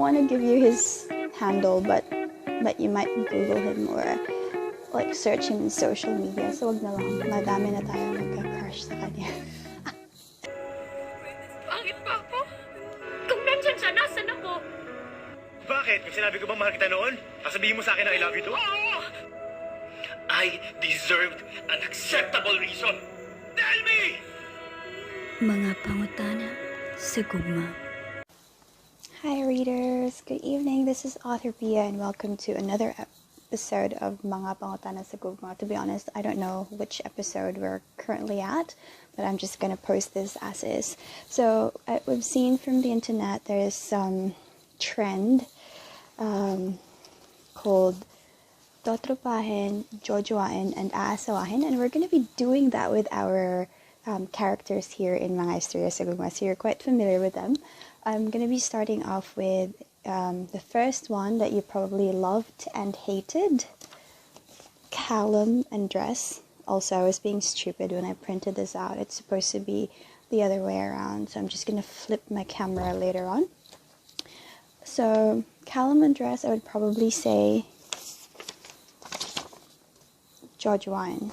want to give you his handle, but you might Google him or like search him in social media. So wag na lang, madami na tayo nagka-crush sa kanya. Pangit pa ako. Kung nandyan siya, nasan ako? Bakit? May sinabi ko bang mahal kita noon? Sasabihin mo sa akin na I love you too? Oo! I deserved an acceptable reason. Tell me! Mga Pangutana sa Gugma. Hi readers, good evening. This is author Pia and welcome to another episode of Mga Pangutana sa Gugma. To be honest, I don't know which episode we're currently at, but I'm just gonna post this as is. So we've seen from the internet there is some trend called Totropahin, Jojowain, and Aasawahin, and we're gonna be doing that with our characters here in Mga Istorya sa Gugma, so you're quite familiar with them. I'm going to be starting off with the first one that you probably loved and hated, Callum and Dress. Also, I was being stupid when I printed this out. It's supposed to be the other way around, so I'm just going to flip my camera later on. So, Callum and Dress, I would probably say Jojowain.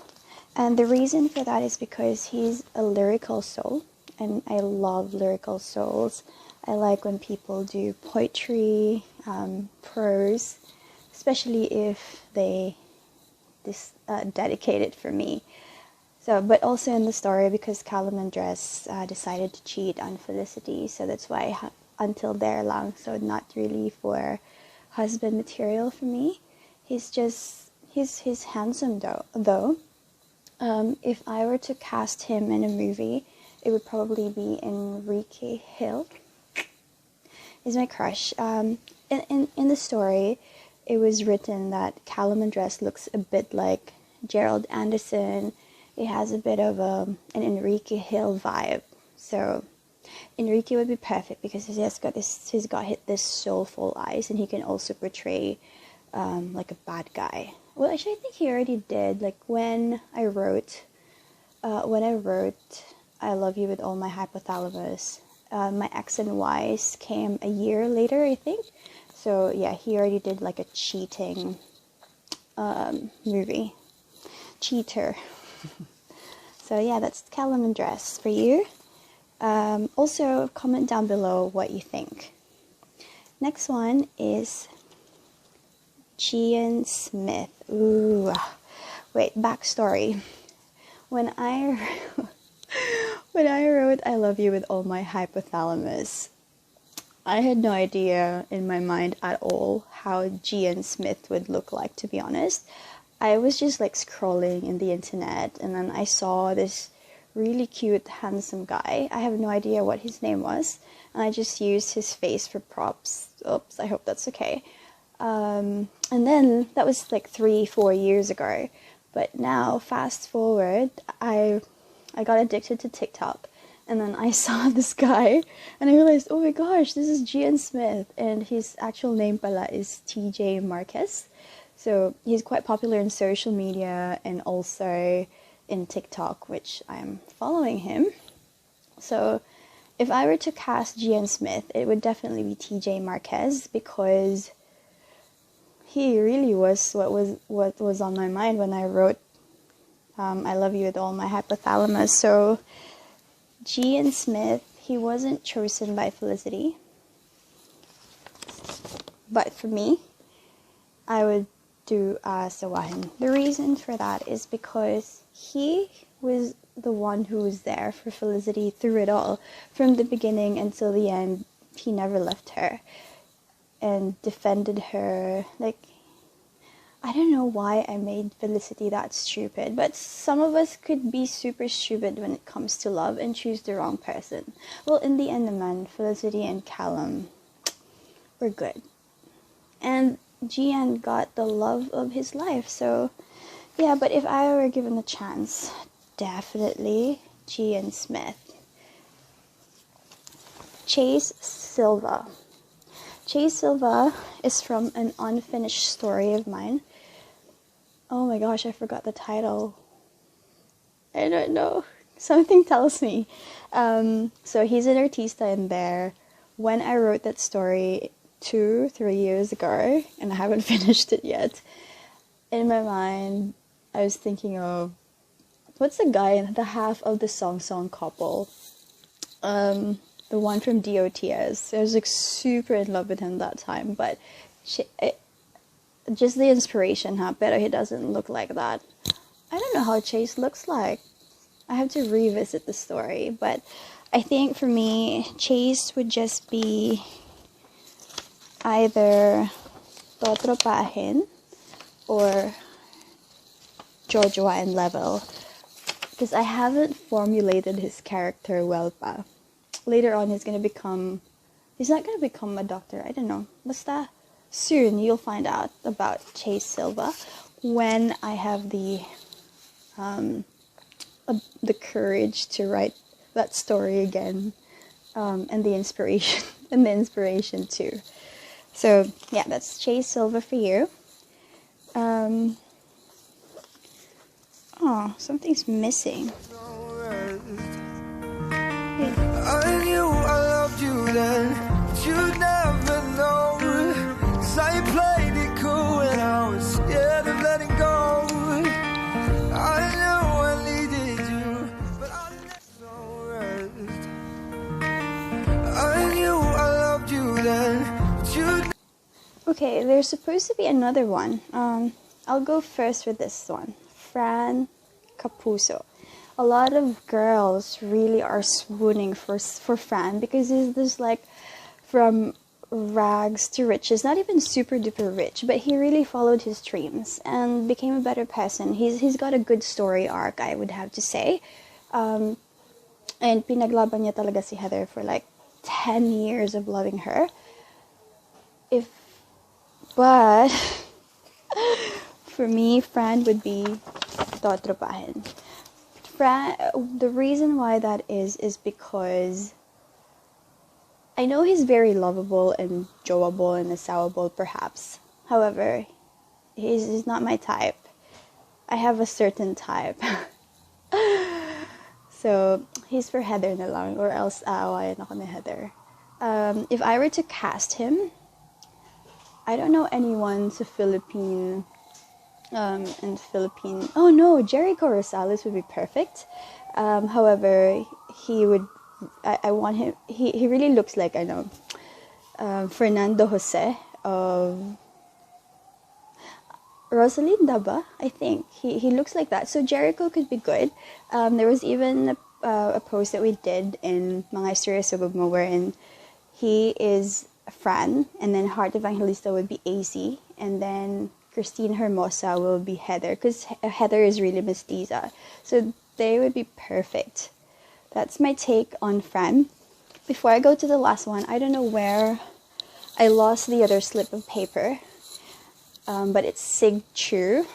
And the reason for that is because he's a lyrical soul, and I love lyrical souls. I like when people do poetry, prose, especially if they dedicate it for me. So, but also in the story, because Callum and Dress decided to cheat on Felicity, so that's why until there lang, so not really for husband material for me. He's handsome though. If I were to cast him in a movie, it would probably be Enrique Hill. He's my crush. In the story, it was written that Callum and Dress looks a bit like Gerald Anderson. It has a bit of an Enrique Hill vibe. So Enrique would be perfect because he's got this soulful eyes, and he can also portray like a bad guy. Well, actually, I think he already did. Like when I wrote I Love You With All My Hypothalamus, my X and Y's came a year later, I think. So yeah, he already did like a cheating movie. Cheater. So yeah, that's Callum and Dress for you. Also, comment down below what you think. Next one is Gian Smith. Ooh, wait, backstory. When I wrote I Love You With All My Hypothalamus, I had no idea in my mind at all how Gian Smith would look like, to be honest. I was just like scrolling in the internet, and then I saw this really cute, handsome guy. I have no idea what his name was, and I just used his face for props. Oops, I hope that's okay. And then that was like 3-4 years ago. But now, fast forward, I got addicted to TikTok, and then I saw this guy, and I realized, oh my gosh, this is Gian Smith, and his actual name pala is TJ Marquez. So he's quite popular in social media and also in TikTok, which I'm following him. So if I were to cast Gian Smith, it would definitely be TJ Marquez, because he really was what was on my mind when I wrote I Love You With All My Hypothalamus. So Gian Smith, he wasn't chosen by Felicity, but for me, I would do Aasawahin. The reason for that is because he was the one who was there for Felicity through it all, from the beginning until the end. He never left her and defended her. Like, I don't know why I made Felicity that stupid, but some of us could be super stupid when it comes to love and choose the wrong person. Well, in the end, man, Felicity and Callum were good, and Gian got the love of his life. So yeah, but if I were given a chance, definitely Gian Smith. Chase Silva. Chase Silva is from an unfinished story of mine. Oh my gosh, I forgot the title. I don't know. Something tells me. So he's an artista in there. When I wrote that story, 2-3 years ago, and I haven't finished it yet. In my mind, I was thinking of what's the guy, the half of the Song couple, the one from DOTS. I was like super in love with him that time, but just the inspiration, how better he doesn't look like that. I don't know how Chase looks like. I have to revisit the story, but I think for me, Chase would just be either Totropahin or Jojowain level, because I haven't formulated his character well pa. Later on, he's not gonna become a doctor, I don't know. Basta, soon you'll find out about Chase Silva when I have the courage to write that story again, and the inspiration too. So yeah, that's Chase Silva for you. Oh, something's missing. I knew I loved you then, but you'd never know. 'Cause I played it cool when I was scared of letting go. I knew I needed you, but I never rest. I knew I loved you then, but you'd. Okay, there's supposed to be another one. I'll go first with this one. Fran Kapuso. A lot of girls really are swooning for Fran because he's this like from rags to riches, not even super duper rich, but he really followed his dreams and became a better person. He's got a good story arc, I would have to say. And pinaglaban niya talaga si Heather for like 10 years of loving her. But for me, Fran would be Totropahin. The reason why that is because I know he's very lovable and joable and asawable perhaps. However, he's not my type. I have a certain type. So, he's for Heather na lang, or else aawayan ako ni Heather. If I were to cast him, I don't know anyone to Philippine. Oh no, Jericho Rosales would be perfect. However, he would. I want him. He really looks like Fernando Jose of Rosalinda ba? I think he looks like that. So Jericho could be good. There was even a post that we did in Mga Istorya sa Gugma wherein he is Fran, and then Heart Evangelista would be AC, and then Christine Hermosa will be Heather, because Heather is really mestiza. So they would be perfect. That's my take on Fran. Before I go to the last one, I don't know where I lost the other slip of paper, but it's Sig Chu.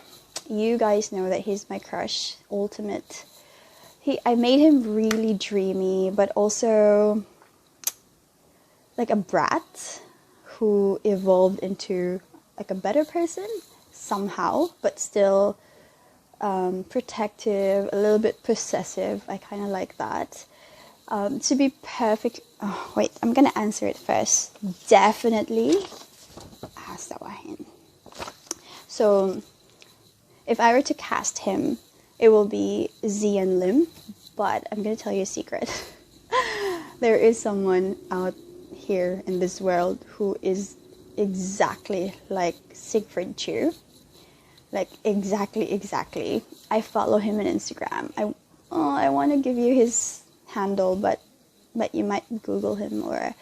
You guys know that he's my crush, ultimate. I made him really dreamy, but also like a brat who evolved into like a better person somehow, but still protective, a little bit possessive. I kind of like that. To be perfect. Oh, wait, I'm gonna answer it first. Definitely Aasawahin. So if I were to cast him, it will be Zian Lim, but I'm gonna tell you a secret. There is someone out here in this world who is exactly like Siegfried Chu. Like exactly. I follow him on Instagram. I want to give you his handle, but you might Google him or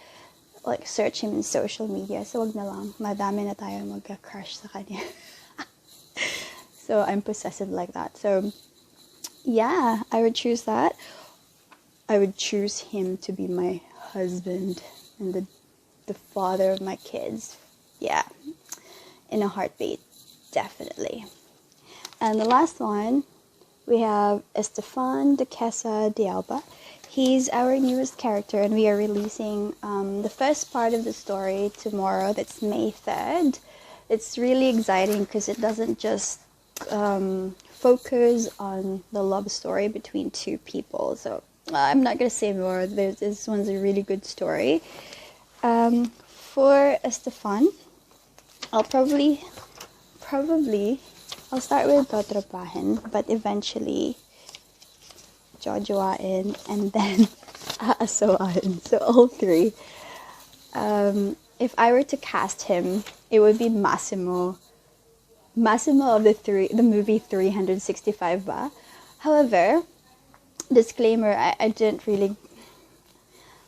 like search him in social media. So wag na lang, madami na tayo magka-crush sa kanya. So I'm possessive like that. So yeah, I would choose that. I would choose him to be my husband and the father of my kids. Yeah, in a heartbeat, definitely. And the last one, we have Estefan de Casa de Alba. He's our newest character, and we are releasing the first part of the story tomorrow. That's May 3rd. It's really exciting because it doesn't just focus on the love story between two people. So I'm not going to say more. This one's a really good story. for Estefan, I'll probably I'll start with Totropahin, but eventually Jojowain and then Aasawahin. So all three. If I were to cast him, it would be Massimo. Massimo of the movie 365 ba. However, disclaimer, I didn't really,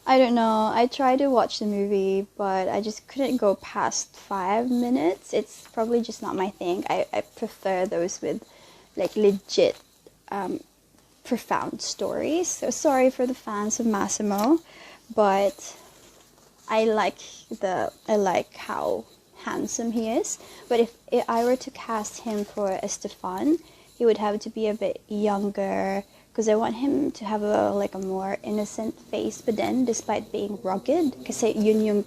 I don't know, I tried to watch the movie, but I just couldn't go past 5 minutes. It's probably just not my thing. I prefer those with like legit profound stories. So sorry for the fans of Massimo, but I like how handsome he is. But if I were to cast him for Estefan, he would have to be a bit younger, because I want him to have a more innocent face, but then despite being rugged, kasi yun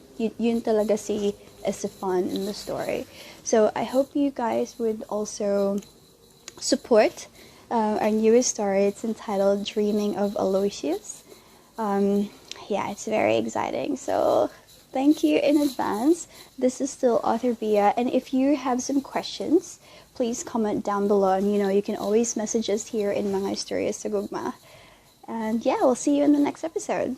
talaga si Estefan in the story. So I hope you guys would also support our newest story. It's entitled Dreaming of Aloysius. Yeah, it's very exciting. So thank you in advance. This is still Author Bia, and if you have some questions, please comment down below, and you can always message us here in Mga Istorya sa Gugma. And yeah, we'll see you in the next episode.